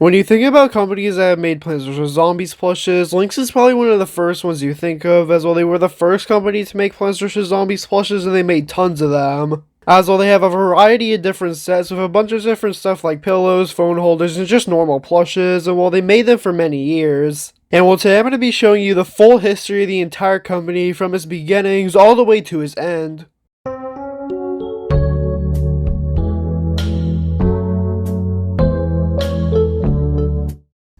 When you think about companies that have made Plants vs. Zombies plushes, Lynx is probably one of the first ones you think of, as well they were the first company to make Plants vs. Zombies plushes and they made tons of them. As well they have a variety of different sets with a bunch of different stuff like pillows, phone holders, and just normal plushes, and well they made them for many years. And well today I'm going to be showing you the full history of the entire company from its beginnings all the way to its end.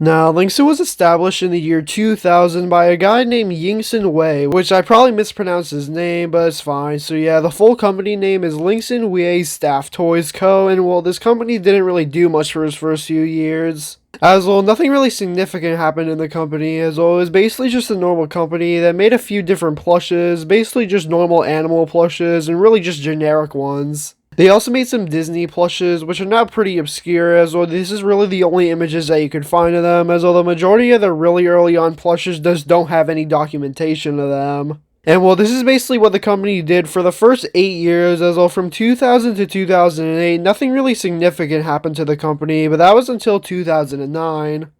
Now, Linxin was established in the year 2000 by a guy named Linxin Wei, which I probably mispronounced his name, but it's fine. So yeah, the full company name is Linxin Wei Staff Toys Co. And well, this company didn't really do much for its first few years. As well, nothing really significant happened in the company, as well, it was basically just a normal company that made a few different plushes, basically just normal animal plushes, and really just generic ones. They also made some Disney plushes, which are now pretty obscure, as well this is really the only images that you could find of them, as well the majority of the really early on plushes just don't have any documentation of them. And well, this is basically what the company did for the first 8 years, as well from 2000 to 2008, nothing really significant happened to the company, but that was until 2009.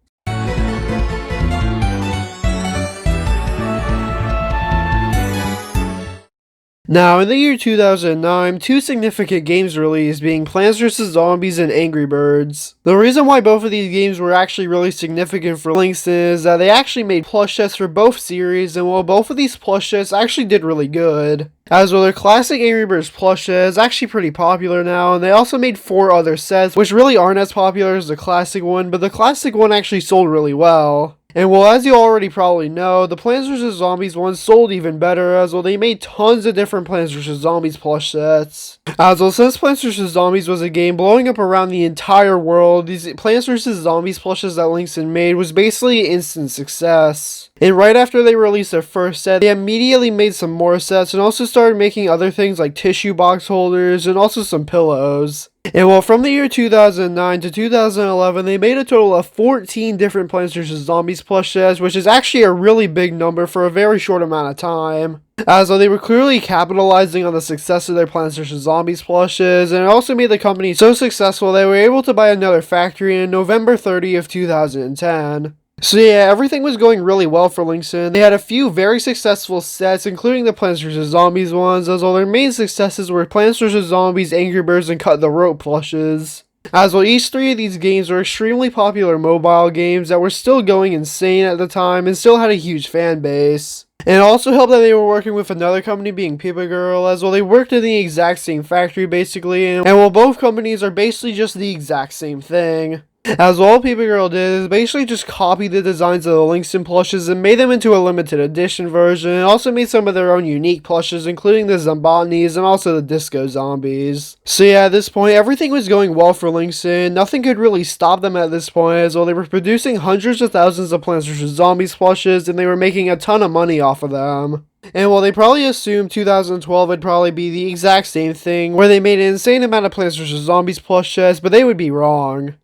Now, in the year 2009, two significant games released, being Plants vs. Zombies and Angry Birds. The reason why both of these games were actually really significant for Linxin is that they actually made plush sets for both series, and well, both of these plush sets actually did really good. As well, their classic Angry Birds plush set is actually pretty popular now, and they also made 4 other sets, which really aren't as popular as the classic one, but the classic one actually sold really well. And well, as you already probably know, the Plants vs. Zombies one sold even better, as well they made tons of different Plants vs. Zombies plush sets. As well, since Plants vs. Zombies was a game blowing up around the entire world, these Plants vs. Zombies plushes that Linxin made was basically an instant success. And right after they released their first set, they immediately made some more sets and also started making other things like tissue box holders and also some pillows. And well, from the year 2009 to 2011, they made a total of 14 different Plants vs. Zombies plush sets, which is actually a really big number for a very short amount of time. As though they were clearly capitalizing on the success of their Plants vs. Zombies plushes, and it also made the company so successful they were able to buy another factory on November 30th, 2010. So yeah, everything was going really well for Linxin. They had a few very successful sets, including the Plants vs. Zombies ones, as well their main successes were Plants vs. Zombies, Angry Birds, and Cut the Rope plushes. As well, each 3 of these games were extremely popular mobile games that were still going insane at the time and still had a huge fan base. And it also helped that they were working with another company being Paper Girl, as well they worked in the exact same factory basically, and well both companies are basically just the exact same thing. As all Paper Girl did is basically just copy the designs of the Linxin plushes and made them into a limited edition version, and also made some of their own unique plushes, including the Zombotnis and also the Disco Zombies. So yeah, at this point, everything was going well for Linxin. Nothing could really stop them at this point, as well they were producing hundreds of thousands of Plants vs. Zombies plushes, and they were making a ton of money off of them. And while they probably assumed 2012 would probably be the exact same thing, where they made an insane amount of Plants vs. Zombies plush sets, but they would be wrong.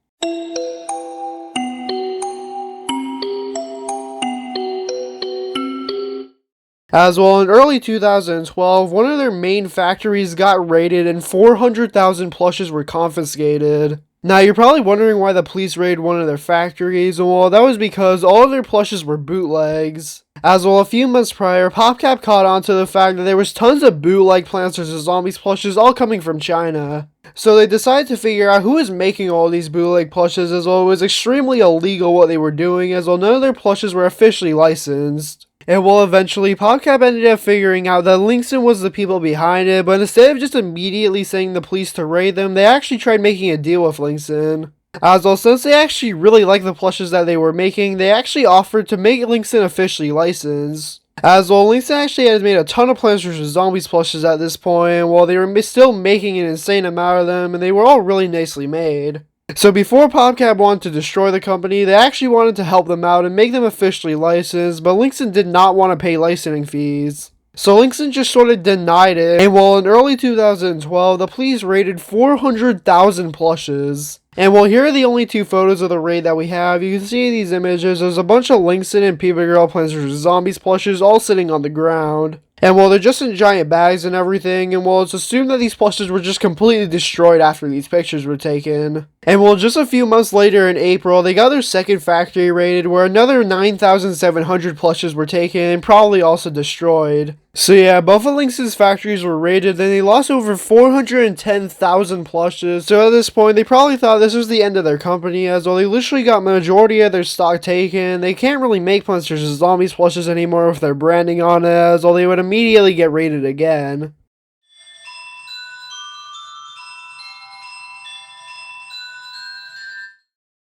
As well, in early 2012, one of their main factories got raided and 400,000 plushes were confiscated. Now, you're probably wondering why the police raided one of their factories, and well, that was because all of their plushes were bootlegs. As well, a few months prior, PopCap caught on to the fact that there was tons of bootleg Plants vs. Zombies plushes all coming from China. So they decided to figure out who was making all these bootleg plushes, as well it was extremely illegal what they were doing, as well none of their plushes were officially licensed. And well, eventually, PopCap ended up figuring out that Linxin was the people behind it, but instead of just immediately sending the police to raid them, they actually tried making a deal with Linxin. As well, since they actually really liked the plushes that they were making, they actually offered to make Linxin officially licensed. As well, Linxin actually has made a ton of Plants vs. Zombies plushes at this point, while they were still making an insane amount of them, and they were all really nicely made. So before PopCap wanted to destroy the company, they actually wanted to help them out and make them officially licensed, but Linxin did not want to pay licensing fees. So Linxin just sort of denied it, and well, in early 2012, the police raided 400,000 plushes. And well, here are the only 2 photos of the raid that we have. You can see in these images, there's a bunch of Linxin and Paper Girl Plants vs. Zombies plushes all sitting on the ground. And well, they're just in giant bags and everything, and well, it's assumed that these plushes were just completely destroyed after these pictures were taken. And well, just a few months later in April, they got their second factory raided, where another 9,700 plushes were taken and probably also destroyed. So yeah, both of Linxin's factories were raided, and they lost over 410,000 plushes. So at this point, they probably thought this was the end of their company, as well they literally got majority of their stock taken. They can't really make Plants vs. Zombies plushes anymore with their branding on it, as well they would immediately get raided again.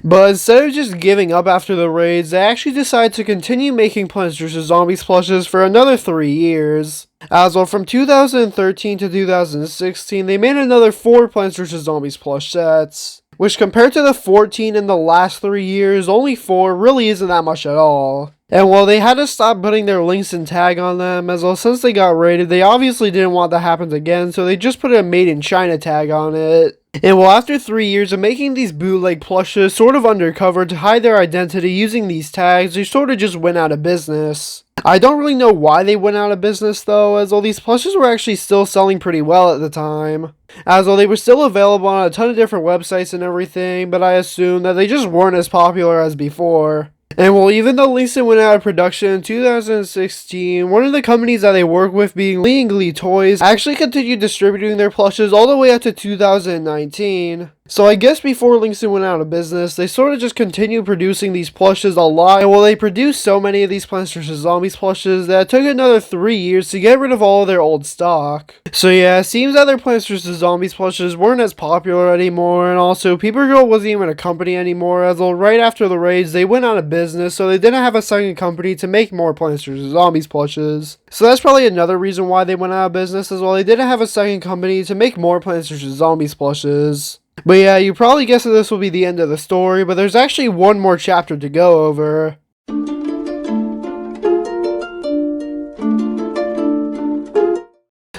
But instead of just giving up after the raids, they actually decided to continue making Plants vs. Zombies plushes for another 3 years. As well, from 2013 to 2016, they made another 4 Plants vs. Zombies plush sets. Which, compared to the 14 in the last 3 years, only 4 really isn't that much at all. And while they had to stop putting their Linxin tag on them, as well since they got raided, they obviously didn't want that to happen again, so they just put a Made in China tag on it. And well, after 3 years of making these bootleg plushes sort of undercover to hide their identity using these tags, they sort of just went out of business. I don't really know why they went out of business though, as all these plushes were actually still selling pretty well at the time. As well, they were still available on a ton of different websites and everything, but I assume that they just weren't as popular as before. And well, even though Linxin went out of production in 2016, one of the companies that they work with, being Linxin Toys, actually continued distributing their plushes all the way up to 2019. So I guess before Linxin went out of business, they sort of just continued producing these plushes a lot, and well, they produced so many of these Plants vs. Zombies plushes that it took another 3 years to get rid of all of their old stock. So yeah, it seems that their Plants vs. Zombies plushes weren't as popular anymore, and also Paper Girl wasn't even a company anymore, as well right after the raids, they went out of business, so they didn't have a second company to make more Plants vs. Zombies plushes. So that's probably another reason why they went out of business, as well they didn't have a second company to make more Plants vs. Zombies plushes. But yeah, you probably guessed that this will be the end of the story, but there's actually one more chapter to go over.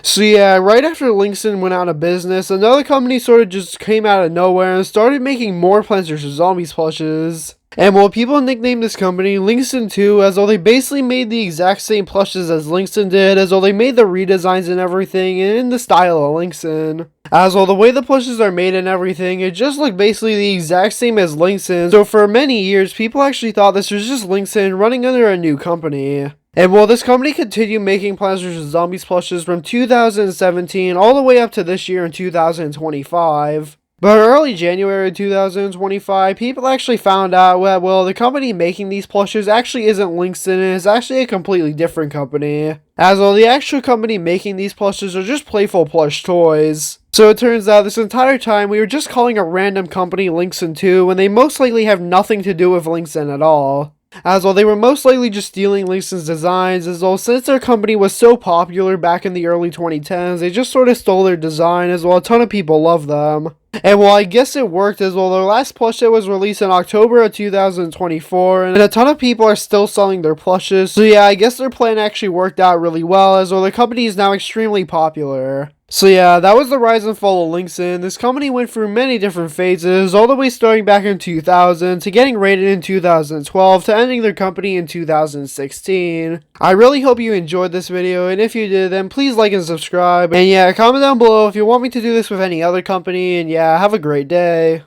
So yeah, right after Linxin went out of business, another company sort of just came out of nowhere and started making more Plants vs. Zombies plushes. And well, people nicknamed this company Linxin 2, as though they basically made the exact same plushes as Linxin did, as though they made the redesigns and everything in the style of Linxin. As well, the way the plushes are made and everything, it just looked basically the exact same as Linxin, so for many years, people actually thought this was just Linxin running under a new company. And well, this company continued making Plants vs. Zombies plushes from 2017 all the way up to this year in 2025. But in early January 2025, people actually found out that, well, the company making these plushes actually isn't Linxin, and is actually a completely different company. As well, the actual company making these plushes are just Playful Plush Toys. So it turns out this entire time we were just calling a random company Linxin 2, when they most likely have nothing to do with Linxin at all. As well, they were most likely just stealing Linxin's designs, as well since their company was so popular back in the early 2010s, they just sort of stole their design, as well a ton of people love them. And well, I guess it worked, as well their last plush set was released in October of 2024, and a ton of people are still selling their plushes, so yeah, I guess their plan actually worked out really well, as well the company is now extremely popular. So yeah, that was the rise and fall of Linxin. This company went through many different phases, all the way starting back in 2000, to getting raided in 2012, to ending their company in 2016. I really hope you enjoyed this video, and if you did, then please like and subscribe. And yeah, comment down below if you want me to do this with any other company, and yeah, have a great day.